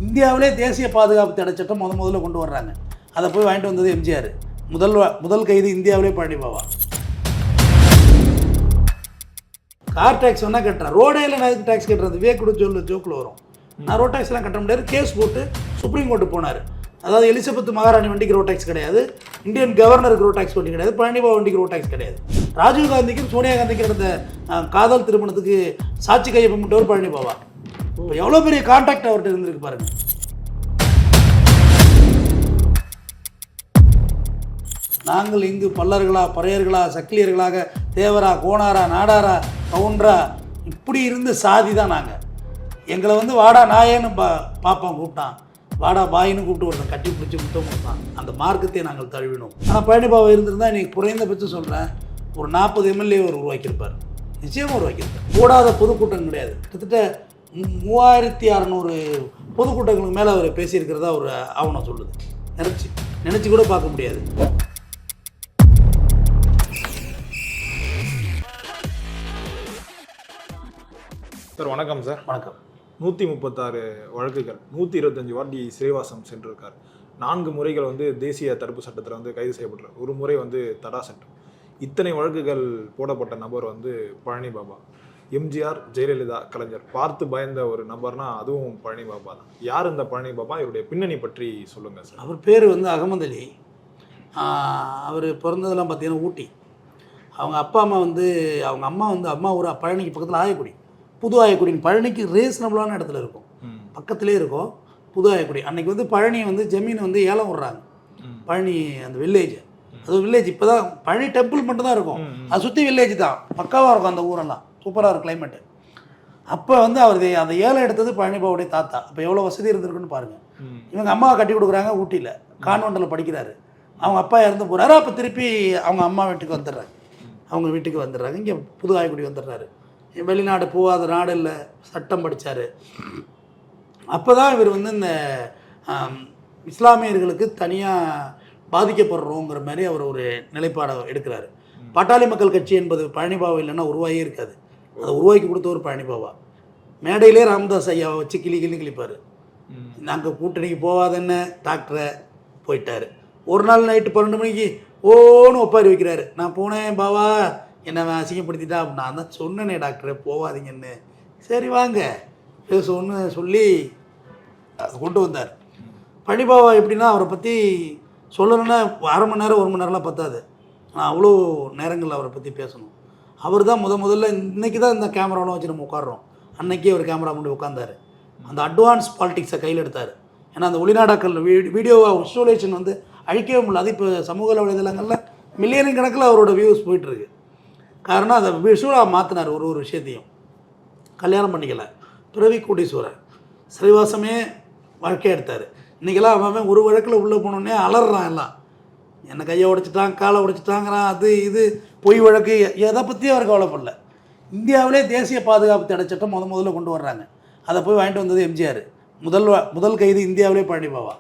இந்தியாவிலே தேசிய பாதுகாப்பு தடை சட்டம் முதல்ல கொண்டு வர்றாங்க. அதை போய் வாங்கிட்டு வந்தது எம்ஜிஆர். முதல் கைது இந்தியாவிலே பழனி பாபா. கார் டேக்ஸ் வேணால் கட்டுறேன், ரோடேல நான் எதுக்கு டேக்ஸ் கட்டுறது? விவேக் கூட ஜோக்கில் வரும். நான் ரோட் டேக்ஸ்லாம் கட்ட முடியாது. கேஸ் போட்டு சுப்ரீம் கோர்ட்டு போனார். அதாவது எலிசபெத் மகாராணி வண்டிக்கு ரோட் டேக்ஸ் கிடையாது, இந்தியன் கவர்னருக்கு ரோட் டேக்ஸ் வண்டி கிடையாது, பழனி பாபா வண்டிக்கு ரோட் டேக்ஸ் கிடையாது. ராஜீவ் காந்திக்கும் சோனியா காந்திக்கு நடந்த காதல் திருமணத்துக்கு சாட்சி கையொப்பமிட்டவர் பழனி பாபா. எவ்வளோ பெரிய கான்டாக்ட் அவர்கிட்ட இருந்திருக்கு பாருங்க. நாங்கள் இங்கு பல்லர்களா, பறையர்களா, சக்கிலியர்களாக, தேவரா, கோணாரா, நாடாரா, கவுண்டரா இப்படி இருந்த சாதி தான் நாங்கள். எங்களை வாடா நாயேன்னு பாப்பான் கூப்பிட்டான், வாடா பாயின்னு கூப்பிட்டு ஒருத்தன் கட்டி பிடிச்சி முத்தம் கொடுத்தான். அந்த மார்க்கத்தை நாங்கள் தழுவினோம். ஆனால் பழனி பாபா இருந்திருந்தால் இன்றைக்கி குறைந்தபட்சம் சொல்கிறேன், ஒரு 40 எம்எல்ஏ அவர் உருவாக்கியிருப்பார், நிச்சயமாக உருவாக்கியிருப்பார். கூடாத பொதுக்கூட்டம் கிடையாது. கிட்டத்தட்ட 3600 பொதுக்கூட்டங்களுக்கு மேலே அவர் பேசியிருக்கிறதா ஒரு ஆவணம் சொல்லுது. நினச்சி கூட பார்க்க முடியாது. சார் வணக்கம். சார் வணக்கம். 136 வழக்குகள், 125 வாட்டி சிறைவாசம் சென்றிருக்கார். 4 முறைகள் தேசிய தடுப்பு சட்டத்தில் கைது செய்யப்பட்டார். ஒரு முறை தடா சட்டம். இத்தனை வழக்குகள் போடப்பட்ட நபர் பழனி பாபா. எம்ஜிஆர், ஜெயலலிதா, கலைஞர் பார்த்து பயந்த ஒரு நபர்னா அதுவும் பழனி பாபா தான். யார் இந்த பழனி பாபா? இவருடைய பின்னணி பற்றி சொல்லுங்கள் சார். அவர் பேர் அகமது அலி. அவர் பிறந்ததெல்லாம் பார்த்தீங்கன்னா ஊட்டி. அவங்க அப்பா அம்மா அவங்க அம்மா ஊர் பழனிக்கு பக்கத்தில் ஆயக்குடி. புது ஆயக்குடின்னு பழனிக்கு ரீசனபிளான இடத்துல இருக்கும், பக்கத்துலேயே இருக்கும் புது ஆயக்குடி. அன்றைக்கி பழனி ஜமீன் ஏலம் விட்றாங்க. பழனி அந்த வில்லேஜ், அது வில்லேஜ் இப்போ தான் பழனி டெம்பிள் மட்டும் தான் இருக்கும், அது சுற்றி வில்லேஜ் தான், பக்காவாக இருக்கும் அந்த ஊரெல்லாம், சூப்பராக இருக்கும் கிளைமேட்டு. அப்போ அவர் அந்த ஏலம் எடுத்தது பழனி பாபாவுடைய தாத்தா. அப்போ எவ்வளோ வசதி இருந்திருக்குன்னு பாருங்கள். இவங்க அம்மாவை கட்டி கொடுக்குறாங்க ஊட்டியில், கான்வென்ட்டில் படிக்கிறாரு. அவங்க அப்பா இறந்து போகிறாரு. அப்போ திருப்பி அவங்க அம்மா வீட்டுக்கு வந்துடுறாங்க. இங்கே புது ஆயக்குடி வந்துடுறாரு. வெளிநாடு போகாத நாடு இல்லை, சட்டம் படித்தார். அப்போ தான் இவர் இந்த இஸ்லாமியர்களுக்கு தனியாக பாதிக்கப்படுறோங்கிற மாதிரி அவர் ஒரு நிலைப்பாடை எடுக்கிறாரு. பாட்டாளி மக்கள் கட்சி என்பது பழனி பாபா இல்லைன்னா உருவாகியே இருக்காது. அதை உருவாக்கி கொடுத்தவர் பழனி பாபா. மேடையிலே ராமதாஸ் ஐயாவை வச்சு கிளிப்பார். நாங்கள் கூட்டணிக்கு போகாதன்னு டாக்டரை போயிட்டார். ஒரு நாள் நைட்டு 12 மணிக்கு ஓன்னு ஒப்பாரி வைக்கிறாரு. நான் போனேன் பாபா, என்னை அசிங்கப்படுத்திட்டா. நான் தான் சொன்னேனே டாக்டரை போகாதீங்கன்னு. சரி வாங்க ஒன்று சொல்லி அதை கொண்டு வந்தார். பழனி பாபா எப்படின்னா, அவரை பற்றி சொல்லணுன்னா அரை மணி நேரம் 1 மணி நேரம்லாம் பத்தாது. ஆனால் அவ்வளோ நேரங்கள் அவரை பற்றி பேசணும். அவர் தான் முதல்ல இன்றைக்கி தான் இந்த கேமராவெலாம் வச்சு நம்ம உட்காடுறோம். அன்றைக்கே அவர் கேமரா முன்னாடி உட்காந்தார். அந்த அட்வான்ஸ் பாலிட்டிக்ஸை கையில் எடுத்தார். ஏன்னா அந்த ஒளிநாடாக்கள் வீடியோவாக விசுவலேஷன் அழிக்கவே முடியல. அது இப்போ சமூக வலைதளங்களில் மில்லியன் கணக்கில் அவரோட வியூஸ் போயிட்டுருக்கு. காரணம் அதை விஷுவலாக மாற்றினார். ஒரு விஷயத்தையும் கல்யாணம் பண்ணிக்கல, பிறவி கோடீஸ்வரர், சிறைவாசமே வாழ்க்கையாக எடுத்தார். இன்றைக்கெல்லாம் அவன் ஒரு வழக்கில் உள்ளே போனோடனே அலறான். எல்லாம் என்னை கையை உடைச்சிட்டாங்க, காலை உடைச்சிட்டாங்கிறான், அது இது பொய் வழக்கு, எதை பற்றியும் அவர் கவலைப்படல. இந்தியாவிலே தேசிய பாதுகாப்பு தடை சட்டம் முதல்ல கொண்டு வர்றாங்க. அதை போய் வாங்கிட்டு வந்தது எம்ஜிஆர். முதல் கைது இந்தியாவிலே பழனி பாபா.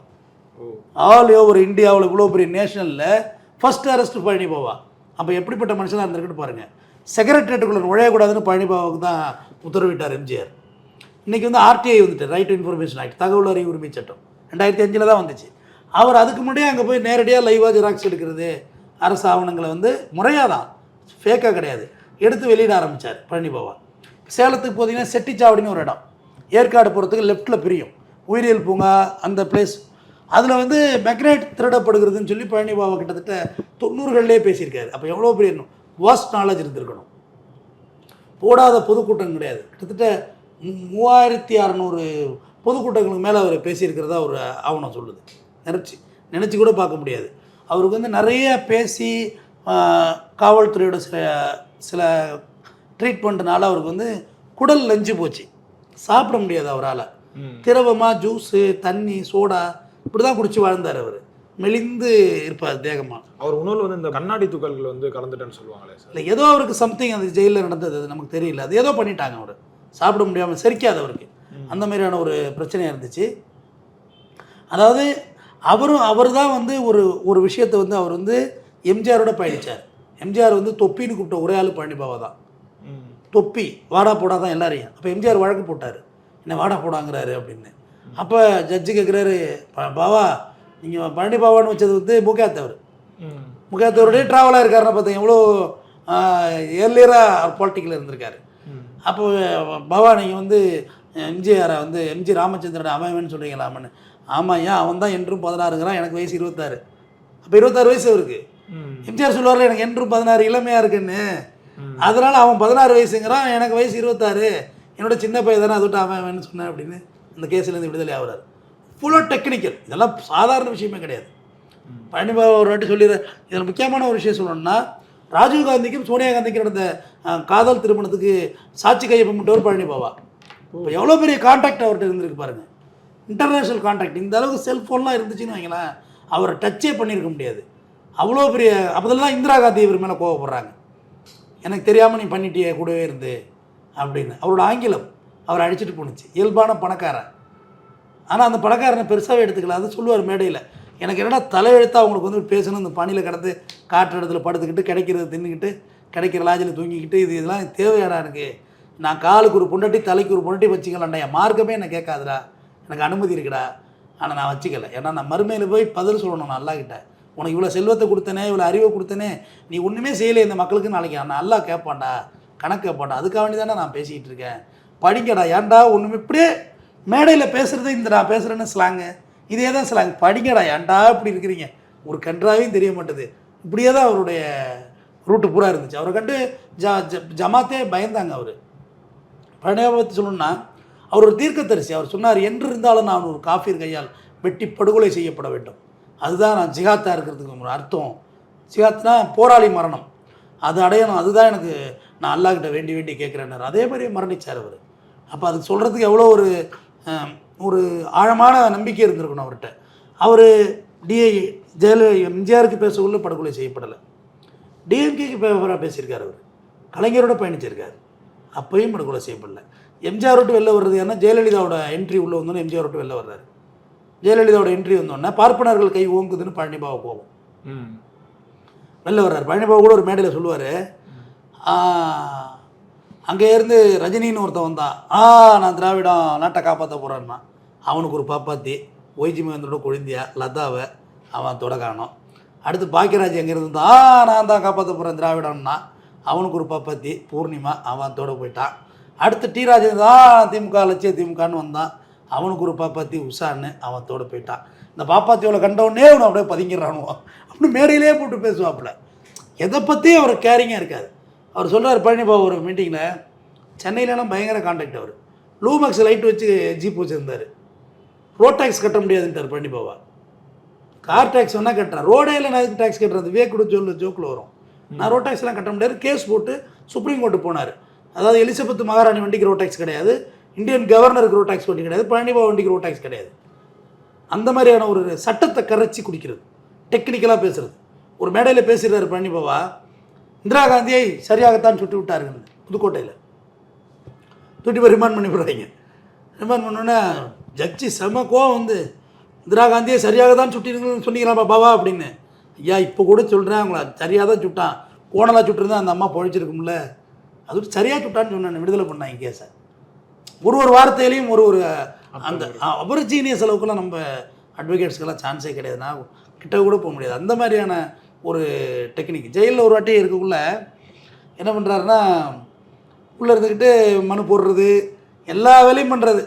ஆல் ஓவர் இந்தியாவில் இவ்வளோ பெரிய நேஷனலில் ஃபஸ்ட் அரெஸ்ட் பழனி பாபா. அப்போ எப்படிப்பட்ட மனுஷனாக இருந்திருக்குன்னு பாருங்கள். செக்ரட்டரியேட்டுக்குள்ளே நுழையக்கூடாதுன்னு பழனி பாபாவுக்கு தான் உத்தரவிட்டார் எம்ஜிஆர். இன்றைக்கி RTI right to information act, தகவல் அறிவு உரிமை சட்டம் 2005 தான் வந்துச்சு. அவர் அதுக்கு முன்னாடியே அங்கே போய் நேரடியாக லைவாக ஜெராக்ஸ் எடுக்கிறது, அரசு ஆவணங்களை முறையாக தான், ஃபேக்காக கிடையாது, எடுத்து வெளியிட ஆரம்பித்தார் பழனி பாபா. சேலத்துக்கு போதிங்கன்னா செட்டிச்சாவடின்னு ஒரு இடம், ஏற்காடு போகிறதுக்கு லெஃப்ட்டில் பிரியும், உயிரியல் பூங்கா அந்த பிளேஸ். அதில் மெக்னைட் திருடப்படுகிறதுன்னு சொல்லி பழனி பாபா கிட்டத்தட்ட 90களிலே பேசியிருக்காரு. அப்போ எவ்வளோ பெரிய வாஸ்ட் நாலேஜ் இருந்திருக்கணும். போடாத பொதுக்கூட்டம் கிடையாது. கிட்டத்தட்ட 3600 பொதுக்கூட்டங்களுக்கு மேலே அவர் பேசியிருக்கிறதா ஒரு ஆவணம் சொல்லுது. நினச்சி கூட பார்க்க முடியாது. அவருக்கு நிறைய பேசி காவல்துறையோட சில ட்ரீட்மெண்ட்னால அவருக்கு குடல் லஞ்சு போச்சு, சாப்பிட முடியாது அவரால். திரவமாக ஜூஸு, தண்ணி, சோடா இப்படி தான் குடிச்சு வாழ்ந்தார். அவர் மெலிந்து இருப்பார் தேகமாக. அவர் உணவில் இந்த கண்ணாடி துகள்கள் கலந்துட்டேன்னு சொல்லுவாங்களே சார். இல்லை, ஏதோ அவருக்கு சம்திங் அந்த ஜெயிலில் நடந்தது, அது நமக்கு தெரியல. அது ஏதோ பண்ணிட்டாங்க. அவர் சாப்பிட முடியாமல் செரிக்காது அவருக்கு, அந்த மாதிரியான ஒரு பிரச்சனையாக இருந்துச்சு. அதாவது அவர் தான் ஒரு விஷயத்தை அவர் எம்ஜிஆரோட பயணித்தார். எம்ஜிஆர் தொப்பின்னு கூப்பிட்ட ஒரே ஆள் பழனி பாபா தான். தொப்பி வாடா போடா தான் எல்லாரையும். அப்போ எம்ஜிஆர் வழக்கு போட்டார், என்ன வாடா போடாங்கிறாரு அப்படின்னு. அப்போ ஜட்ஜு கேட்குறாரு, பாவா நீங்கள் பழனி பாவான்னு வச்சது வந்து முக்கியத்தவர். முக்கியத்தவருடைய ட்ராவலாக இருக்காருன்னு பார்த்தீங்க, எவ்வளோ ஏர்லியராக பொலிட்டிக்கில் இருந்திருக்காரு. அப்போ பாவா நீங்கள் வந்து எம்ஜிஆரை வந்து எம்ஜி ராமச்சந்திரன் அமைவன்னு சொல்கிறீங்களாமன்னு. ஆமாம், ஏன் அவன் தான் என்றும் 16ங்கிறான், எனக்கு வயசு 26. அப்போ 26 வயசு அவருக்கு. எம்ஜிஆர் சொல்லுவார்ல எனக்கு என்றும் 16 இளமையாக இருக்குன்னு, அதனால் அவன் 16 வயசுங்கிறான், எனக்கு வயசு 26, என்னோட சின்ன பையன் தானே, அதுவிட்டு அவன் சொன்னேன் அப்படின்னு இந்த கேஸ்லேருந்து விடுதலை ஆகிறார். ஃபுல்லாக டெக்னிக்கல், இதெல்லாம் சாதாரண விஷயமே கிடையாது. பழனிபாபா ஒரு வாட்டி சொல்லிடுற. இதில் முக்கியமான ஒரு விஷயம் சொல்லணும்னா, ராஜீவ்காந்திக்கும் சோனியா காந்திக்கும் நடந்த காதல் திருமணத்துக்கு சாட்சி கையொப்பமிட்டவர் பழனிபாபா. இப்போ எவ்வளோ பெரிய கான்டாக்ட் அவர்கிட்ட இருந்திருக்கு பாருங்கள், இன்டர்நேஷ்னல் கான்டாக்ட். இந்த அளவுக்கு செல்ஃபோன்லாம் இருந்துச்சுன்னு வைங்களேன், அவரை டச்சே பண்ணியிருக்க முடியாது. அவ்வளோ பெரிய. அப்போதெல்லாம் இந்திரா காந்தி இவர் மேலே கோவப்படுறாங்க, எனக்கு தெரியாமல் நீ பண்ணிட்டியே கூடவே இருந்து அப்படின்னு. அவரோட ஆங்கிலம் அவரை அடிச்சுட்டு போணுச்சு. இயல்பான பணக்காரன், ஆனால் அந்த பணக்காரனை பெருசாகவே எடுத்துக்கல. அதை சொல்லுவார் மேடையில், எனக்கு என்னடா தலையெழுத்தாக அவங்களுக்கு வந்து பேசணும், இந்த பணியில் கடந்து காற்று இடத்துல படுத்துக்கிட்டு கிடைக்கிறத தின்னுக்கிட்டு கிடைக்கிற லாஜில் தூங்கிக்கிட்டு இதெல்லாம் தேவையாடா எனக்கு. நான் காலுக்கு ஒரு பொண்டாட்டி தலைக்கு ஒரு பொண்டாட்டி வச்சுக்கலாம்டா, என் மார்க்கமே என்னை கேட்காதுடா, எனக்கு அனுமதி இருக்குடா, ஆனால் நான் வச்சுக்கல. ஏன்னா நான் மறுமையில் போய் பதில் சொல்லணும் நான் அல்லாஹ்கிட்ட. உனக்கு இவ்வளோ செல்வத்தை கொடுத்தனே, இவ்வளோ அறிவை கொடுத்தனே, நீ ஒன்றுமே செய்யலை இந்த மக்களுக்கு, நாளைக்கு நான் அல்லாஹ் கேட்பான்டா, கணக்கு கேட்பான்டா. அதுக்காக வேண்டி தானே நான் பேசிக்கிட்டு இருக்கேன். படிங்கடா, ஏன்டா ஒன்றுமே இப்படியே மேடையில் பேசுகிறது இந்த நான் பேசுகிறேன்னு ஸ்லாங்கு, இதே தான் ஸ்லாங். படிங்கடா, ஏன்டா இப்படி இருக்கிறீங்க, ஒரு கன்றாவையும் தெரிய மாட்டேது. இப்படியே தான் அவருடைய ரூட்டு பூரா இருந்துச்சு. அவரை கண்டு ஜமாத்தே பயந்தாங்க. அவர் பழனியை பற்றி சொல்லணும்னா, அவர் ஒரு தீர்க்கதரிசி. அவர் சொன்னார், என்று இருந்தாலும் நான் ஒரு காஃபிர் கையால் வெட்டி படுகொலை செய்யப்பட வேண்டும், அதுதான் நான் ஜிகாத்தாக இருக்கிறதுக்கு ஒரு அர்த்தம். ஜிகாத்னா போராளி மரணம், அது அடையணும், அதுதான் எனக்கு நான் அல்லாஹ்கிட்ட வேண்டி வேண்டி கேட்குறேன்னார். அதே மாதிரியே மரணித்தார் அவர். அப்போ அதுக்கு சொல்கிறதுக்கு எவ்வளோ ஒரு ஆழமான நம்பிக்கை இருந்திருக்கணும் அவர்கிட்ட. அவர் எம்ஜிஆருக்கு பேசக்குள்ள படுகொலை செய்யப்படலை, டிஎம்கேக்கு ஃபேவராக பேசியிருக்கார். அவர் கலைஞரோட பயணிச்சிருக்கார், அப்பையும் படுகொலை செய்யப்படலை. எம்ஜிஆர் விட்டு வெளில வர்றது ஏன்னா ஜெயலலிதாவோட என்ட்ரி உள்ளே வந்தோன்னே எம்ஜிஆர் விட்டு வெளில வர்றாரு. ஜெயலலிதாவோட என்ட்ரி வந்தோடனே பார்ப்பனர்கள் கை ஓங்குதுன்னு பழனிபாபா போகும், வெளில வர்றாரு. பழனிபாபா கூட ஒரு மேடையில் சொல்லுவார், அங்கே இருந்து ரஜினின்னு ஒருத்தன் வந்தான், நான் திராவிடம் நாட்டை காப்பாற்ற போகிறான்னா, அவனுக்கு ஒரு பாப்பாத்தி ஒய்ஜி மகேந்திரோட கொழுந்தியா லதாவை அவன் தொட காணும். அடுத்து பாக்கியராஜ் அங்கே இருந்து நான் தான் காப்பாற்ற போகிறேன் திராவிடம்னா, அவனுக்கு ஒரு பாப்பாத்தி பூர்ணிமா அவன் தொட போயிட்டான். அடுத்து டி ராஜேந்திரன் திமுக லட்சிய திமுகன்னு வந்தான், அவனுக்கு ஒரு பாப்பாத்தி உஷான்னு அவன் தோட போயிட்டான். இந்த பாப்பாத்தியோட கண்டவுடனே அவனை அப்படியே பதுங்கிடுறானுவான் அப்படின்னு மேடையிலே போட்டு பேசுவாப்புல. எதை பற்றியும் அவர் கேரிங்காக இருக்காது. அவர் சொல்கிறார் பழனிபாபா ஒரு மீட்டிங்கில், சென்னையிலலாம் பயங்கர கான்டாக்ட். அவர் லூமேக்ஸ் லைட் வச்சு ஜீப் வச்சுருந்தார். ரோட் டேக்ஸ் கட்ட முடியாதுன்ட்டார் பழனிபாபா. கார் டேக்ஸ் வேணால் கட்டுறேன், ரோடே இல்லை நான் எதுக்கு டேக்ஸ் கட்டுறது, விவேக் கூட ஜோக்கில் வரும், நான் ரோட் டேக்ஸ்லாம் கட்ட முடியாது. கேஸ் போட்டு சுப்ரீம் கோர்ட்டு போனார். அதாவது எலிசபெத் மகாராணி வண்டிக்கு ரோட் டேக்ஸ் கிடையாது, இந்தியன் கவர்னருக்கு ரோட் டேக்ஸ் வண்டி கிடையாது, பழனிபாபா வண்டிக்கு ரோட் டேக்ஸ் கிடையாது. அந்த மாதிரியான ஒரு சட்டத்தை கரைச்சி குடிக்கிறது, டெக்னிக்கலாக பேசுகிறது. ஒரு மேடையில் பேசுகிறார் பழனிபாபா, இந்திரா காந்தியை சரியாகத்தான் சுட்டு விட்டார்கள் புதுக்கோட்டையில், தூட்டி போய் ரிமாண்ட் பண்ணி போடுறாங்க. ரிமாண்ட் பண்ணோன்னே ஜட்ஜி செம கோவம் வந்து, இந்திரா காந்தியை சரியாக தான் சுட்டிருங்கன்னு சொன்னீங்களா பாபா அப்படின்னு. ஐயா இப்போ கூட சொல்கிறேன், அவங்கள சரியாக தான் சுட்டான், கோணலாக சுட்டுருந்தா அந்த அம்மா பொழிச்சிருக்கும்ல, அது சரியாக சுட்டான்னு சொன்னேன், விடுதலை பண்ணாங்க கேஸை. ஒரு வார்த்தையிலையும் ஒரு அந்த அபரிஜீனியஸ் அளவுக்குலாம் நம்ம அட்வொகேட்ஸ்க்கெல்லாம் சான்ஸே கிடையாது, நான் கிட்ட கூட போக முடியாது. அந்த மாதிரியான ஒரு டெக்னிக். ஜெயிலில் ஒரு வாட்டி இருக்கக்குள்ள என்ன பண்ணுறாருன்னா, உள்ளே இருந்துக்கிட்டு மனு போடுறது, எல்லா வேலையும் பண்ணுறது,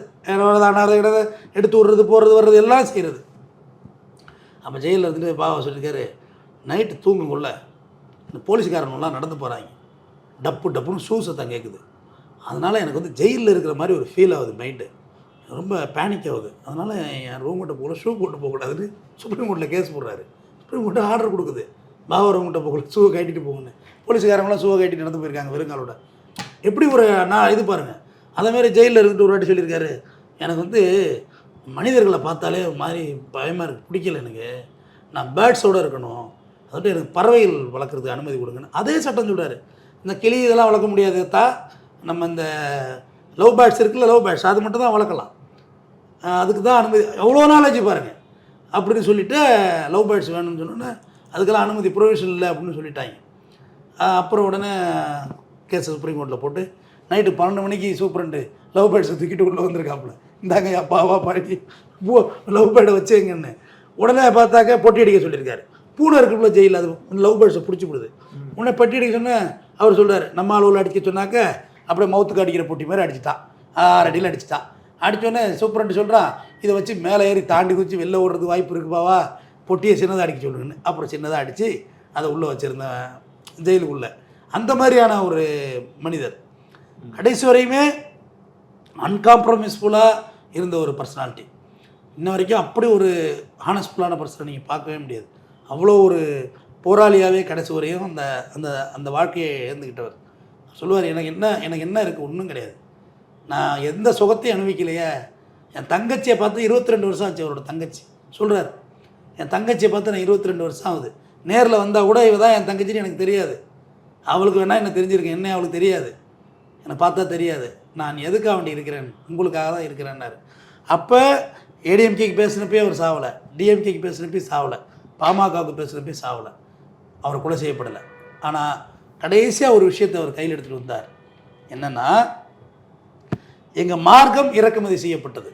எடுத்து விடுறது, போடுறது வர்றது எல்லாம் செய்கிறது. அப்போ ஜெயிலில் இருந்துட்டு பாவா சொல்லியிருக்காரு, நைட்டு தூங்குக்குள்ள இந்த போலீஸ்காரங்களாம் நடந்து போகிறாங்க, டப்புன்னு ஷூ சத்தம் கேட்குது, அதனால் எனக்கு வந்து ஜெயிலில் இருக்கிற மாதிரி ஒரு ஃபீல் ஆகுது, மைண்டு ரொம்ப பேனிக் ஆகுது, அதனால் என் ரூம் கிட்ட போகல, ஷூ போட்டு போகக்கூடாதுன்னு சுப்ரீம் கோர்ட்டில் கேஸ் போடுறாரு. சுப்ரீம் கோர்ட்டு ஆர்டர் கொடுக்குது, பாபா ரூம் கிட்ட போகல, ஷூவை கட்டிட்டு போகணுன்னு. போலீஸ்காரங்களாம் ஷூவை கட்டிட்டு நடந்து போயிருக்காங்க வெறுங்காலோட. எப்படி ஒரு நான் இது பாருங்கள். அதேமாதிரி ஜெயிலில் இருந்துட்டு ஒரு வாட்டி சொல்லியிருக்காரு, எனக்கு வந்து மனிதர்களை பார்த்தாலே ஒரு மாதிரி பயமாக இருக்குது, பிடிக்கல எனக்கு, நான் பேர்ட்ஸோடு இருக்கணும், அதாவது எனக்கு பறவைகள் வளர்க்குறதுக்கு அனுமதி கொடுங்கன்னு. அதே சட்டம் சொல்கிறாரு, இந்த கிளி இதெல்லாம் வளர்க்க முடியாது தான், நம்ம இந்த லவ் பேர்ட்ஸ் இருக்குல்ல, லவ் பேர்ட்ஸ் அது மட்டும் தான் வளர்க்கலாம், அதுக்கு தான் அனுமதி. எவ்வளோ நாலேஜ் பாருங்கள் அப்படின்னு சொல்லிவிட்டு லவ் பேர்ட்ஸ் வேணும்னு சொன்னோன்னே அதுக்கெல்லாம் அனுமதி ப்ரொவிஷன் இல்லை அப்படின்னு சொல்லிட்டாங்க. அப்புறம் உடனே கேஸ் சுப்ரீம் கோர்ட்டில் போட்டு நைட்டு 12 மணிக்கு சூப்பரண்டு லவ் பேர்ட்ஸை தூக்கிட்டு உள்ளே வந்திருக்காப்புல. இந்தாங்க அப்பாவா பழகி லவ் பேர்டை வச்சுங்கன்னு. உடனே பார்த்தாக்க பொட்டி அடிக்க சொல்லியிருக்காரு. பூனை இருக்குள்ள ஜெயில், அது லவ் பேர்ட்ஸை பிடிச்சி விடுது. உடனே பெட்டி அடிக்க சொன்னால் அவர் சொல்கிறார், நம்ம அளவில் அடிக்க சொன்னாக்க அப்படியே மவுத்துக்கு அடிக்கிற பொட்டி மாதிரி அடிச்சுட்டான். 6 அடியில் அடிச்சுட்டான். அடித்தோடனே சூப்பரண்ட்டு சொல்கிறான், இதை வச்சு மேலே ஏறி தாண்டி குதிச்சு வெளில ஓடுறதுக்கு வாய்ப்பு இருக்குப்பாவா, பொட்டியை சின்னதாக அடிக்க சொல்லுங்கன்னு. அப்புறம் சின்னதாக அடித்து அதை உள்ளே வச்சுருந்தேன் ஜெயிலுக்குள்ளே. அந்த மாதிரியான ஒரு மனிதர் கடைசி வரையுமே அன்காம்ப்ரமைஸ்ஃபுல்லாக இருந்த ஒரு பர்சனாலிட்டி. இன்ன வரைக்கும் அப்படி ஒரு ஹானஸ்ஃபுல்லான பர்சனை நீங்கள் பார்க்கவே முடியாது. அவ்வளோ ஒரு போராளியாகவே கடைசி வரையும் அந்த அந்த அந்த வாழ்க்கையை இழந்துக்கிட்டவர். சொல்லுவார், எனக்கு என்ன இருக்குது, ஒன்றும் கிடையாது, நான் எந்த சுகத்தையும் அனுபவிக்கலையே. என் தங்கச்சியை பார்த்து 22 வருஷம் ஆச்சு. அவரோட தங்கச்சி சொல்கிறார், என் தங்கச்சியை பார்த்து நான் 22 வருஷம் ஆகுது. நேரில் வந்தால் கூட இவ தான் என் தங்கச்சின்னு எனக்கு தெரியாது. அவளுக்கு வேணால் என்ன தெரிஞ்சிருக்கேன், என்ன அவளுக்கு தெரியாது, என்னை பார்த்தா தெரியாது. நான் எதுக்காக வேண்டி இருக்கிறேன், உங்களுக்காக தான் இருக்கிறேன்னாரு. அப்போ ஏடிஎம்கேக்கு பேசினப்பே அவர் சாவலை, டிஎம்கேக்கு பேசினப்பே சாவலை, பாமகவுக்கு பேசினப்பே சாவலை, அவர் கொலை செய்யப்படலை. ஆனால் கடைசியாக ஒரு விஷயத்தை அவர் கையில் எடுத்துகிட்டு வந்தார். என்னென்னா, எங்கள் மார்க்கம் இறக்குமதி செய்யப்பட்டது,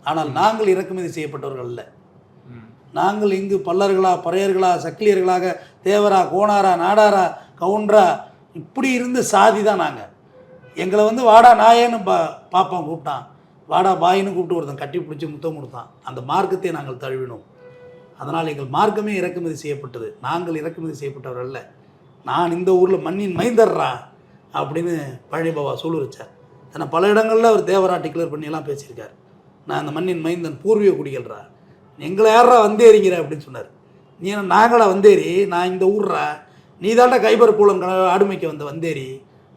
ஆனால் நாங்கள் இறக்குமதி செய்யப்பட்டவர்கள் அல்ல. நாங்கள் இங்கு பல்லர்களா, பறையர்களா, சக்கிலியர்களாக, தேவரா, கோணாரா, நாடாரா, கவுண்டரா இப்படி இருந்த சாதி தான் நாங்கள். எங்களை வாடா நாயேன்னு பாப்பான் கூப்பிட்டான், வாடா பாயின்னு கூப்பிட்டு ஒருத்தன் கட்டி பிடிச்சி முத்தம் கொடுத்தான். அந்த மார்க்கத்தை நாங்கள் தழுவினோம். அதனால் எங்கள் மார்க்கமே இறக்குமதி செய்யப்பட்டது, நாங்கள் இறக்குமதி செய்யப்பட்டவர்கள் அல்ல. நான் இந்த ஊரில் மண்ணின் மைந்தர்றா அப்படின்னு பழனி பாபா சொல்லு வச்சார். ஏன்னா பல இடங்களில் அவர் தேவரா டிக்ளேர் பண்ணியெல்லாம் பேசியிருக்கார். நான் அந்த மண்ணின் மைந்தன், பூர்வீக குடிகள்றா, எங்களை யாரா வந்தேறிங்கிற அப்படின்னு சொன்னார். நீ நாங்களா வந்தேரி, நான் இந்த ஊர்றா, நீ தாண்டா கைபர் பூலம் ஆடுமைக்கு வந்தேரி,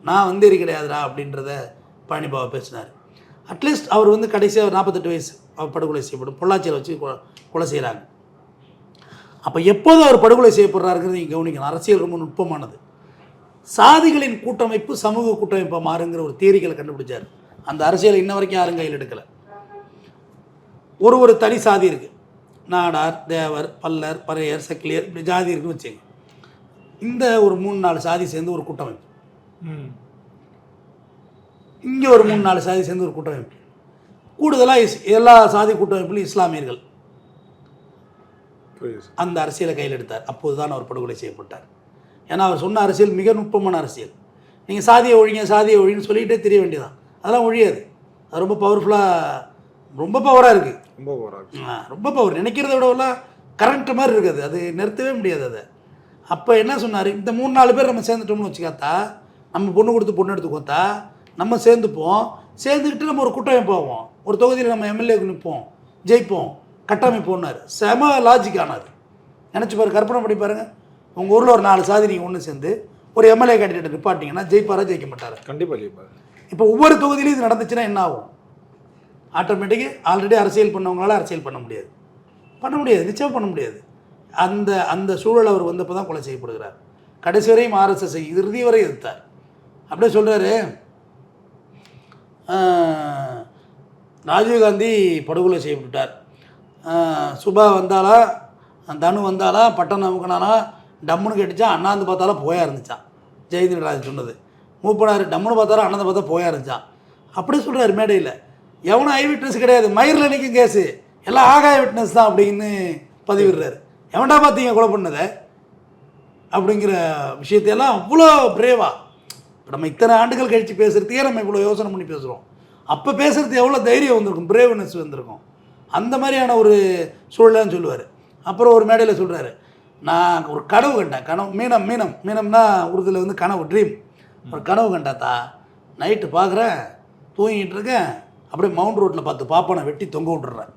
நான் வந்தேரி கிடையாதுடா அப்படின்றத பழனி பாபா பேசினார். அட்லீஸ்ட் அவர் கடைசியாக 48 வயசு அவர் படுகொலை செய்யப்படும், பொள்ளாச்சியில் வச்சு கொலை செய்கிறாங்க. அப்போ எப்போது அவர் படுகொலை செய்யப்படுறாருங்கிறது நீங்கள் கவனிக்கணும். அரசியல் ரொம்ப நுட்பமானது. சாதிகளின் கூட்டமைப்பு சமூக கூட்டமைப்பாக மாறுங்கிற ஒரு தியரிகளை கண்டுபிடிச்சார். அந்த அரசியல் இன்ன வரைக்கும் யாரும் கையில் எடுக்கலை. ஒரு தனி சாதி இருக்குது, நாடார், தேவர், பல்லர், பறையர், சக்கிலியர், இப்படி ஜாதி இருக்குன்னு வச்சுங்க. இந்த ஒரு 3-4 சாதி சேர்ந்து ஒரு கூட்டமைப்பு, இங்கே ஒரு 3-4 சாதி சேர்ந்து ஒரு கூட்டமைப்பு. கூடுதலாக எல்லா சாதி கூட்டமைப்புலையும் இஸ்லாமியர்கள் அந்த அரசியலை கையில் எடுத்தார். அப்போது தான் அவர் படுகொலை செய்யப்பட்டார். ஏன்னா அவர் சொன்ன அரசியல் மிக நுட்பமான அரசியல். நீங்கள் சாதியை ஒழின்னு சொல்லிகிட்டே தெரிய வேண்டியதான், அதெல்லாம் ஒழியாது. அது ரொம்ப பவர்ஃபுல்லாக, ரொம்ப பவராக இருக்குது, ரொம்ப பவர். நினைக்கிறத விடவெல்லாம் கரண்ட் மாதிரி இருக்குது, அது நிறுத்தவே முடியாது அதை. அப்போ என்ன சொன்னார், இந்த 3-4 பேர் நம்ம சேர்ந்துட்டோம்னு வச்சுக்காத்தா, நம்ம பொண்ணு கொடுத்து பொண்ணு எடுத்து கொடுத்தா நம்ம சேர்ந்துப்போம், சேர்ந்துக்கிட்டு நம்ம ஒரு கூட்டமைப்பு போவோம், ஒரு தொகுதியில் நம்ம எம்எல்ஏக்கு நிற்போம், ஜெயிப்போம், கட்டமைப்போன்னார். செம லாஜிக்கானது. நினச்சி பாரு, கற்பனை பண்ணி பாருங்கள். உங்கள் ஊரில் ஒரு 4 சாதி நீங்கள் ஒன்று சேர்ந்து ஒரு எம்எல்ஏ கேண்டிடேட் நிப்பாட்டிங்கன்னா ஜெயிப்பாரா, ஜெயிக்க மாட்டார்? கண்டிப்பாக ஜெயிப்பார். இப்போ ஒவ்வொரு தொகுதியிலையும் இது நடந்துச்சுன்னா என்ன ஆகும்? ஆட்டோமேட்டிக்கு ஆல்ரெடி அரசியல் பண்ணவங்களால அரசியல் பண்ண முடியாது, நிச்சயம் பண்ண முடியாது. அந்த அந்த சூழல் அவர் வந்தப்போ தான் கொலை செய்யப்படுகிறார். கடைசி வரையும் RSS இறுதி வரை எதிர்த்தார். அப்படியே சொல்கிறாரு, ராஜீவ்காந்தி படுகொலை செய்யப்பட்டார், சுபா வந்தாலா, தனு வந்தாலா, பட்டம் அமுக்கினாலா, டம்முன்னு கேட்டுச்சா, அண்ணாந்து பார்த்தாலும் போயா இருந்துச்சான். ஜெயந்திரராஜ் சொன்னது. மூப்பனார் டம்முன்னு பார்த்தாலும் அண்ணாந்து பார்த்தா போயா இருந்துச்சான். அப்படியே சொல்கிறார் மேடையில். எவனும் ஐ விட்னஸ் கிடையாது, மயிரில் நிற்கும் கேஸு, எல்லாம் ஆகாய விட்னஸ் தான் அப்படின்னு பதிவிடுறாரு. எவன்டா பார்த்தீங்க கொலை பண்ணதை அப்படிங்கிற விஷயத்தையெல்லாம் அவ்வளோ பிரேவா. இப்போ நம்ம இத்தனை ஆண்டுகள் கழித்து பேசுகிறதுக்கே நம்ம இவ்வளோ யோசனை பண்ணி பேசுகிறோம். அப்போ பேசுகிறது எவ்வளோ தைரியம் வந்திருக்கும், பிரேவ்னஸ் வந்திருக்கும். அந்த மாதிரியான ஒரு சூழலான்னு சொல்லுவார். அப்புறம் ஒரு மேடையில் சொல்கிறாரு, நான் ஒரு கனவு கண்டேன். மீனம்னா உருதுல கனவு, ட்ரீம். ஒரு கனவு கண்டாத்தா, நைட்டு பார்க்குறேன், தூங்கிட்டு இருக்கேன், அப்படியே மவுண்ட் ரோட்டில் பார்த்து பாப்பானை வெட்டி தொங்க விட்டுறேன்,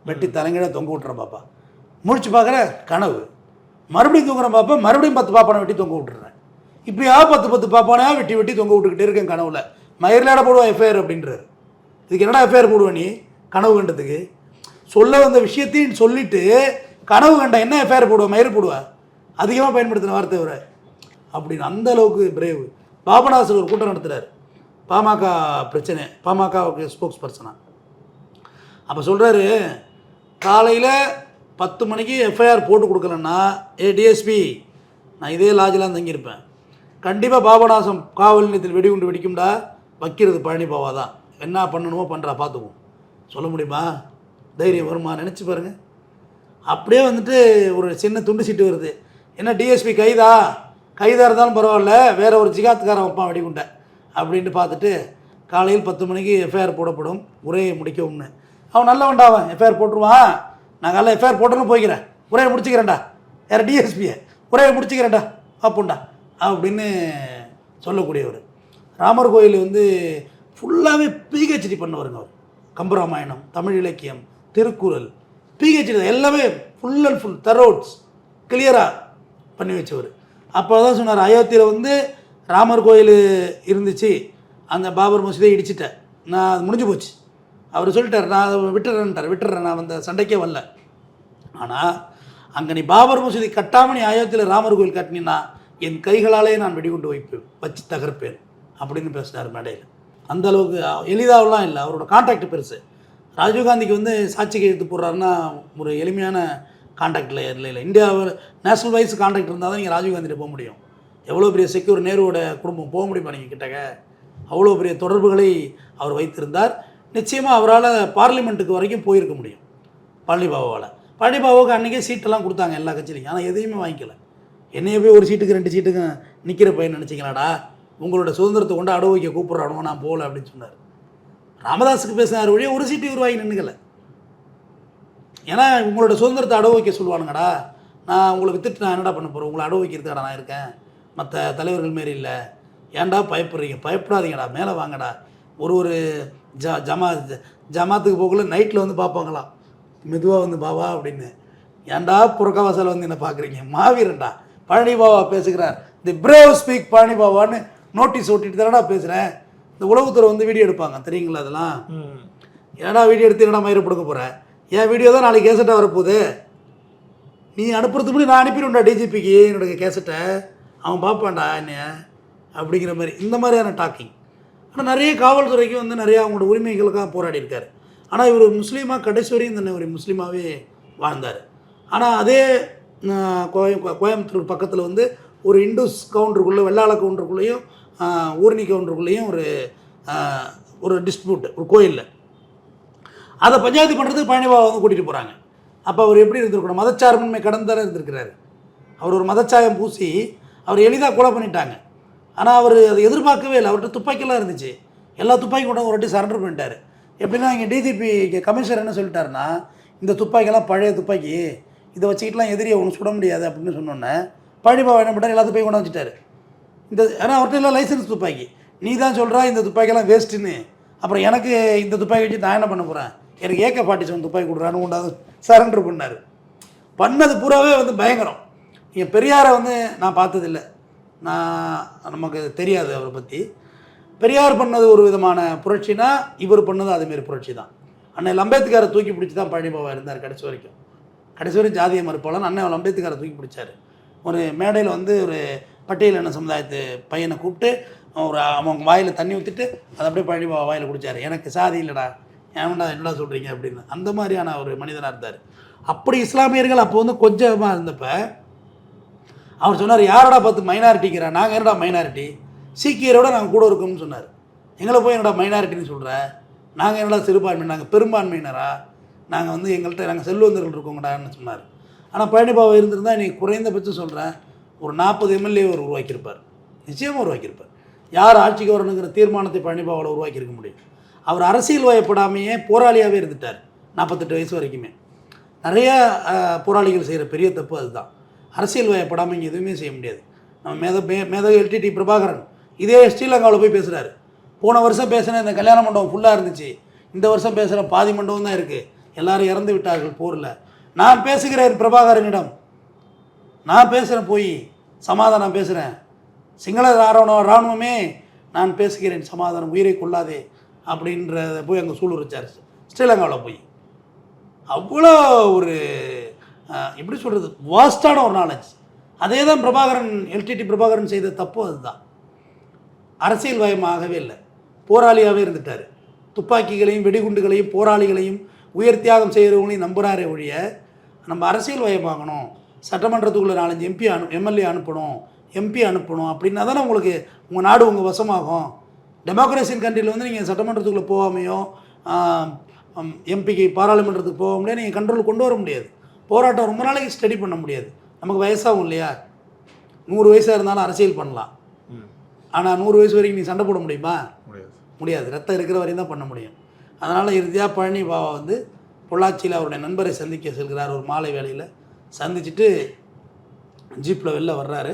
வெட்டி தலைங்கீழ தொங்க விட்டுறேன். பாப்பா முடிச்சு பார்க்குறேன், கனவு. மறுபடியும் தூங்குறேன், பாப்பா மறுபடியும் 10 பாப்பானை வெட்டி தொங்க விட்டுறேன். இப்படியா 10 பாப்பானையா வெட்டி தொங்க விட்டுக்கிட்டே இருக்கேன் கனவுல. மயிரிலாட போடுவான் எஃப்ஐஆர் அப்படின்றாரு. இதுக்கு என்னடா எஃப்ஐஆர் போடுவேன் நீ கனவு கண்டதுக்கு? சொல்ல வந்த விஷயத்தையும் சொல்லிவிட்டு கனவு கண்ட என்ன எஃப்ஐஆர் போடுவேன், மயிர் போடுவேன், அதிகமாக பயன்படுத்தின வார்த்தை வர அப்படின்னு. அந்த அளவுக்கு பிரேவ். பாபநாசர் ஒரு கூட்டம் நடத்துகிறார், பாமக பிரச்சனை, பாமகவுக்கு ஸ்போக்ஸ் பர்சனாக. அப்போ சொல்கிறாரு, காலையில் 10 மணிக்கு எஃப்ஐஆர் போட்டு கொடுக்கலன்னா, டிஎஸ்பி நான் இதே லாட்ஜில் தங்கியிருப்பேன், கண்டிப்பாக பாபநாசம் காவல் நிலையத்தில் வெடிகுண்டு வெடிக்கும்டா, வைக்கிறது பழனி பாபா தான், என்ன பண்ணணுமோ பண்ணுறா பார்த்துக்குவோம். சொல்ல முடியுமா? தைரியம் வருமா? நினச்சி பாருங்கள். அப்படியே வந்துட்டு ஒரு சின்ன துண்டு சீட்டு வருது, என்ன டிஎஸ்பி கைதாக இருந்தாலும் பரவாயில்ல, வேறு ஒரு ஜிகாத்துக்காரன் வைப்பான் வெடிகுண்டை அப்படின்ட்டு பார்த்துட்டு காலையில் 10 மணிக்கு எஃப்ஐஆர் போடப்படும், உரையை முடிக்கவும்னு. அவன் நல்லவன்டா, அவன் எஃப்ஐஆர் போட்டுருவான். நான் காலைல எஃப்ஐஆர் போட்டோன்னு போய்க்கிறேன், உரையை முடிச்சுக்கிறேன்டா, யார் டிஎஸ்பியை உரையை முடிச்சுக்கிறேன்டா அப்போண்டா அப்படின்னு சொல்லக்கூடியவர். ராமர் கோயில் வந்து ஃபுல்லாகவே பிஹெச்டி பண்ணவருங்க அவர். கம்பராமாயணம், தமிழ் இலக்கியம், திருக்குறள், பிஹெச்டி எல்லாமே ஃபுல் அண்ட் ஃபுல் தரோட்ஸ் கிளியராக பண்ணி வச்சவர். அப்போ தான் சொன்னார், அயோத்தியில் வந்து ராமர் கோயில் இருந்துச்சு, அந்த பாபர் மசூதியை இடிச்சிட்டேன், நான் அது முடிஞ்சு போச்சு. அவர் சொல்லிட்டார், நான் அதை விட்டுறேன், நான் அந்த சண்டைக்கே வரல. ஆனால் அங்கே நீ பாபர் மசூதி கட்டாமல் நீ அயோத்தியில் ராமர் கோயில் கட்டினா என் கைகளாலே நான் வெடிகுண்டு வச்சு தகர்ப்பேன் அப்படின்னு பேசினார் மேடையில். அந்த அளவுக்கு எளிதாகலாம் இல்லை, அவரோட கான்டாக்ட் பெருசு. ராஜீவ்காந்திக்கு வந்து சாட்சி கையெழுத்து போடுறாருன்னா ஒரு எளிமையான கான்டாக்டில் இல்லை. இந்தியாவில் நேஷனல் வைஸ் கான்டாக்ட் இருந்தால் தான் நீங்கள் ராஜீவ்காந்திகிட்ட போக முடியும். எவ்வளோ பெரிய செக்யூர் நேருவோட குடும்பம் போக முடியுமா நீங்கள் கிட்டக்க? அவ்வளோ பெரிய தொடர்புகளை அவர் வைத்திருந்தார். நிச்சயமாக அவரால் பார்லிமெண்ட்டுக்கு வரைக்கும் போயிருக்க முடியும் பழனிபாபாவால். பழனிபாபாவுக்கு அன்றைக்கே சீட்டெல்லாம் கொடுத்தாங்க எல்லா கட்சியிலையும், ஆனால் எதையுமே வாங்கிக்கல. என்னைய போய் ஒரு சீட்டுக்கு 2 சீட்டுக்கு நிற்கிற பையன் நினச்சிங்களாடா, உங்களோட சுதந்திரத்தை கொண்டு அடவு வைக்க கூப்பிட்றானோ, நான் போகல அப்படின்னு சொன்னார். ராமதாஸுக்கு பேசினார் வழியே ஒரு சீட்டு இவர் வாங்கி நின்றுக்கல. ஏன்னா உங்களோட சுதந்திரத்தை அடவு வைக்க சொல்லுவானுங்கடா, நான் உங்களை வித்துட்டு நான் என்னடா பண்ண போகிறேன், உங்களை அடவு வைக்கிறதுக்கடா நான் இருக்கேன், மற்ற தலைவர்கள் மாரி இல்லை. ஏன்டா பயப்படுறீங்க? பயப்படாதீங்கடா, மேலே வாங்கடா. ஒரு ஜமாத்துக்கு போகல நைட்டில் வந்து பார்ப்பாங்களாம், மெதுவாக வந்து பாபா அப்படின்னு. ஏன்டா புறக்கவாசால் வந்து என்ன பார்க்குறீங்க? மாவீரன்டா, பழனி பாபா பேசுகிறார், தி பிரேவ் ஸ்பீக் பழனி பாபான்னு நோட்டீஸ் ஓட்டிட்டு தானடா பேசுகிறேன். இந்த உளவுத்துறை வந்து வீடியோ எடுப்பாங்க தெரியுங்களா? அதெல்லாம் ஏன்னா வீடியோ எடுத்து என்னடா மயிரை கொடுக்க போகிறேன், என் வீடியோ தான் நாளைக்கு கேசட்டாக வரப்போகுது, நீ அனுப்புறதுக்கு முன்னாடி நான் அனுப்பிடுவேன்டா டிஜிபிக்கு என்னோட கேசட்டை, அவன் பார்ப்பான்டா என்ன அப்படிங்கிற மாதிரி இந்த மாதிரியான டாக்கிங். ஆனால் நிறைய காவல்துறைக்கு வந்து நிறையா அவங்களோட உரிமைகளுக்காக போராடி இருக்கார். ஆனால் இவர் முஸ்லீமாக கடைசி வரையும் தன்னை ஒரு முஸ்லீமாகவே வாழ்ந்தார். ஆனால் அதே கோயம்புத்தூர் பக்கத்தில் வந்து ஒரு இண்டூஸ் கவுண்டருக்குள்ளே, வெள்ளாள கவுண்டருக்குள்ளேயும் ஊர்னி கவுண்டருக்குள்ளேயும் ஒரு டிஸ்பியூட் ஒரு கோயிலில், அதை பஞ்சாயத்து பண்ணுறதுக்கு பழனிபாபா வந்து கூட்டிகிட்டு போகிறாங்க. அப்போ அவர் எப்படி இருந்திருக்கணும்? மதச்சார்பின்மை கடந்தானே இருந்திருக்கிறாரு. அவர் ஒரு மதச்சாயம் பூசி அவர் எளிதாக கொலை பண்ணிட்டாங்க. ஆனால் அவர் அதை எதிர்பார்க்கவே இல்லை. அவர்கிட்ட துப்பாக்கியெல்லாம் இருந்துச்சு, எல்லா துப்பாக்கி கூட ஒரு வாட்டி சரண்டர் பண்ணிட்டார். எப்படின்னா இங்கே டிஜிபி கமிஷனர் என்ன சொல்லிட்டாருன்னா, இந்த துப்பாக்கியெல்லாம் பழைய துப்பாக்கி, இதை வச்சுக்கிட்டுலாம் எதிரியை ஒன்று சுட முடியாது அப்படின்னு சொன்னோன்னே பழனிபாபா என்ன பண்ணார், எல்லா துப்பாக்கி கொண்டு வச்சுட்டார். ஏன்னா அவர்கிட்ட எல்லாம் லைசன்ஸ் துப்பாக்கி, நீ தான் சொல்கிறா இந்த துப்பாக்கியெல்லாம் வேஸ்ட்டுன்னு, அப்புறம் எனக்கு இந்த துப்பாக்கி வச்சு நான் என்ன பண்ண போகிறேன், எனக்கு AK-47 துப்பாக்கி கொடுறான்னு கொண்டாந்து சரண்டர் பண்ணார். பண்ணது பூராவே வந்து பயங்கரம். இங்கே பெரியாரை வந்து நான் பார்த்ததில்லை, நமக்கு தெரியாது அவரை பற்றி. பெரியார் பண்ணது ஒரு விதமான புரட்சினா, இவர் பண்ணது அதேமாரி புரட்சி தான். அண்ணன் அம்பேத்கரை தூக்கி பிடிச்சி தான் பழனிபாபா இருந்தார் கடைசி வரைக்கும் ஜாதிய மறுப்பாளன். அண்ணன் அம்பேத்கரை தூக்கி பிடிச்சார். ஒரு மேடையில் வந்து ஒரு பட்டியலின சமுதாயத்து பையனை கூப்பிட்டு அவங்க வாயில் தண்ணி ஊற்றிட்டு அதை அப்படியே பழனிபாபா வாயில் குடித்தார். எனக்கு சாதி இல்லைடா, ஏன்டா என்னடா சொல்கிறீங்க அப்படின்னு. அந்த மாதிரியான ஒரு மனிதனாக இருந்தார். அப்படி இஸ்லாமியர்கள் அப்போ வந்து கொஞ்சமாக இருந்தப்போ அவர் சொன்னார், யாரோட பார்த்து மைனாரிட்டிங்கிறா, நாங்கள் என்னடா மைனாரிட்டி, சீக்கியரோட நாங்கள் கூட இருக்கோம்னு சொன்னார். எங்களை போய் என்னடா மைனாரிட்டின்னு சொல்கிற, நாங்கள் என்னடா சிறுபான்மை, நாங்கள் பெரும்பான்மையினரா, நாங்கள் வந்து எங்கள்கிட்ட நாங்கள் செல்வந்தர்கள் இருக்கோங்கடான்னு சொன்னார். ஆனால் பழனிபாபா இருந்திருந்தால் நீ குறைந்தபட்சம் சொல்கிறேன் ஒரு 40 MLA அவர் உருவாக்கியிருப்பார், நிச்சயமாக உருவாக்கியிருப்பார். யார் ஆட்சிக்கு வரணுங்கிற தீர்மானத்தை பழனிபாபாவில் உருவாக்கியிருக்க முடியும். அவர் அரசியல் வயப்படாமையே போராளியாகவே இருந்துட்டார் 48 வயசு வரைக்குமே. நிறைய போராளிகள் செய்கிற பெரிய தப்பு அதுதான். அரசியல் வயப்படாமல் இங்கே எதுவுமே செய்ய முடியாது. நம்ம மேதகு LTT பிரபாகரன் இதே ஸ்ரீலங்காவில் போய் பேசுகிறாரு. போன வருஷம் பேசுகிற இந்த கல்யாண மண்டபம் ஃபுல்லாக இருந்துச்சு, இந்த வருஷம் பேசுகிற பாதி மண்டபம் தான் இருக்குது, எல்லோரும் இறந்து விட்டார்கள் போரில். நான் பேசுகிறேன் பிரபாகரனிடம், நான் பேசுகிறேன், போய் சமாதானம் பேசுகிறேன், சிங்கள இராணுவமே நான் பேசுகிறேன் சமாதானம், உயிரை கொள்ளாதே அப்படின்றத போய் அங்கே சூளுரைச்சார் ஸ்ரீலங்காவில் போய். அவ்வளோ ஒரு எப்படி சொல்கிறது, வாஸ்டான ஒரு நாலேஜ். அதே தான் பிரபாகரன், LTT பிரபாகரன் செய்த தப்பு அதுதான். அரசியல் வயமாகவே இல்லை, போராளியாகவே இருந்துட்டார். துப்பாக்கிகளையும் வெடிகுண்டுகளையும் போராளிகளையும் உயர் தியாகம் செய்கிறவங்களையும் நம்புகிறாரே ஒழிய, நம்ம அரசியல் வயமாகணும், சட்டமன்றத்துக்குள்ளே 4 MLA அனுப்பணும், MP அனுப்பணும் அப்படின்னா தானே உங்களுக்கு உங்கள் நாடு உங்கள் வசமாகும். டெமோக்ரஸின் கண்ட்ரியில் வந்து நீங்கள் சட்டமன்றத்துக்குள்ளே போகாமையோ எம்பிக்கு பாராளுமன்றத்துக்கு போகாமலே நீங்கள் கண்ட்ரோல் கொண்டு வர முடியாது. போராட்டம் ரொம்ப நாளைக்கு ஸ்டடி பண்ண முடியாது. நமக்கு வயசாகும் இல்லையா, 100 வயசாக இருந்தாலும் அரசியல் பண்ணலாம். ஆனால் 100 வயசு வரைக்கும் நீ சண்டை போட முடியுமா? முடியாது. ரத்தம் இருக்கிற வரையும் தான் பண்ண முடியும். அதனால் இறுதியாக பழனி பாபா வந்து பொள்ளாச்சியில் அவருடைய நண்பரை சந்திக்க செல்கிறார். ஒரு மாலை வேளையில் சந்திச்சுட்டு ஜீப்பில் வெளில வர்றாரு.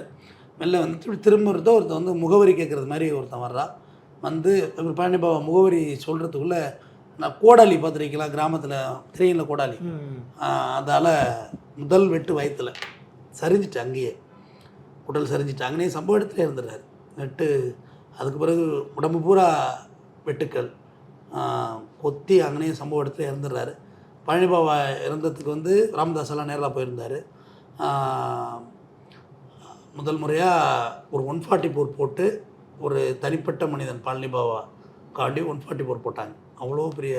வெளில வந்துட்டு திரும்ப ஒருத்தன் வந்து முகவரி கேட்குறது மாதிரி ஒருத்தன் வர்றான். வந்து பழனி பாபா முகவரி சொல்கிறதுக்குள்ளே நான் கோடாலி பார்த்துருக்கலாம், கிராமத்தில் திரையில் கோடாலி, அதால் முதல் வெட்டு வயிற்றில் சரிஞ்சிட்டு அங்கேயே உடல் சரிஞ்சிட்டு அங்கேயே சம்பவ இடத்துல இருந்துடுறாரு. வெட்டு அதுக்கு பிறகு உடம்பு பூரா வெட்டுக்கள் கொத்தி அங்கேயே சம்பவ இடத்துல இறந்துடுறாரு. பழனி பாபா இறந்ததுக்கு வந்து ராமதாஸ் எல்லாம் நேரில் போயிருந்தார். முதல் முறையாக ஒரு 144 போட்டு ஒரு தனிப்பட்ட மனிதன் பழனி பாபா காண்டி 144 போட்டாங்க. அவ்வளோ பெரிய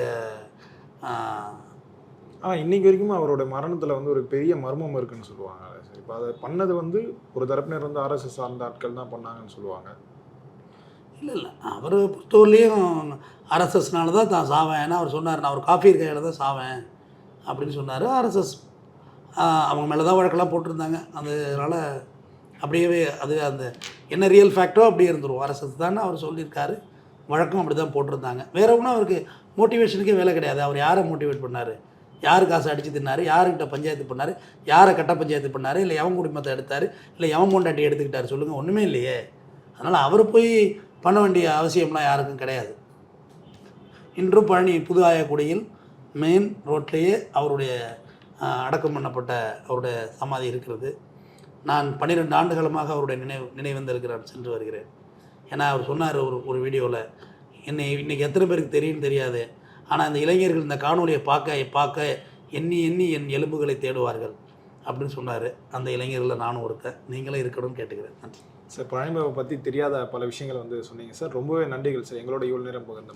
இன்னைக்கு வரைக்கும் அவரோட மரணத்தில் வந்து ஒரு பெரிய மர்மம் இருக்குன்னு சொல்லுவாங்க. சரி, இப்போ அதை பண்ணது வந்து ஒரு தரப்பினர் வந்து ஆர்எஸ்எஸ் சார்ந்த ஆட்கள் தான் பண்ணாங்கன்னு சொல்லுவாங்க. இல்லை அவர் பொறுத்தவரையிலையும் ஆர்எஸ்எஸ்னால தான் தான் சாவேன். ஏன்னா அவர் சொன்னார், நான் ஒரு காஃபி கையில் தான் சாவேன் அப்படின்னு சொன்னார். ஆர்எஸ்எஸ் அவங்க மேலே தான் வழக்கெல்லாம் போட்டிருந்தாங்க. அதனால் அப்படியே அது அந்த என்ன ரியல் ஃபேக்டோ அப்படியே இருந்துடும். ஆர்எஸ்எஸ் தானே அவர் சொல்லியிருக்காரு, வழக்கம் அப்படி தான் போட்டிருந்தாங்க. வேற ஒன்றும் அவருக்கு மோட்டிவேஷனுக்கே வேலை கிடையாது. அவர் யாரை மோட்டிவேட் பண்ணார், யார் காசு அடித்து தின்னார், யாருக்கிட்ட பஞ்சாயத்து பண்ணார், யாரை கட்ட பஞ்சாயத்து பண்ணார், இல்லை எவன் குடிமத்தை எடுத்தார், இல்லை எவன் மோண்டாட்டி எடுத்துக்கிட்டார், சொல்லுங்கள், ஒன்றுமே இல்லையே. அதனால் அவர் போய் பண்ண வேண்டிய அவசியம்லாம் யாருக்கும் கிடையாது. இன்றும் பழனி புது ஆயக்குடியில் மெயின் ரோட்லேயே அவருடைய அடக்கம் பண்ணப்பட்ட அவருடைய சமாதி இருக்கிறது. நான் 12 ஆண்டுகாலமாக அவருடைய நினைவந்திருக்கிறான், சென்று வருகிறேன். ஏன்னா அவர் சொன்னார் ஒரு வீடியோவில், என்னை இன்றைக்கி எத்தனை பேருக்கு தெரியும்னு தெரியாது, ஆனால் இந்த இளைஞர்கள் இந்த காணொலியை பார்க்க எண்ணி என் எலும்புகளை தேடுவார்கள் அப்படின்னு சொன்னார். அந்த இளைஞர்களில் நானும் ஒருத்தன். நீங்களும் இருக்கணும்னு கேட்டுக்கிறேன். சார், பழனி பாபாவை பற்றி தெரியாத பல விஷயங்கள் வந்து சொன்னீங்க சார். ரொம்பவே நன்றிகள் சார், எங்களோட இவ்வளோ நேரம் பகிர்ந்து.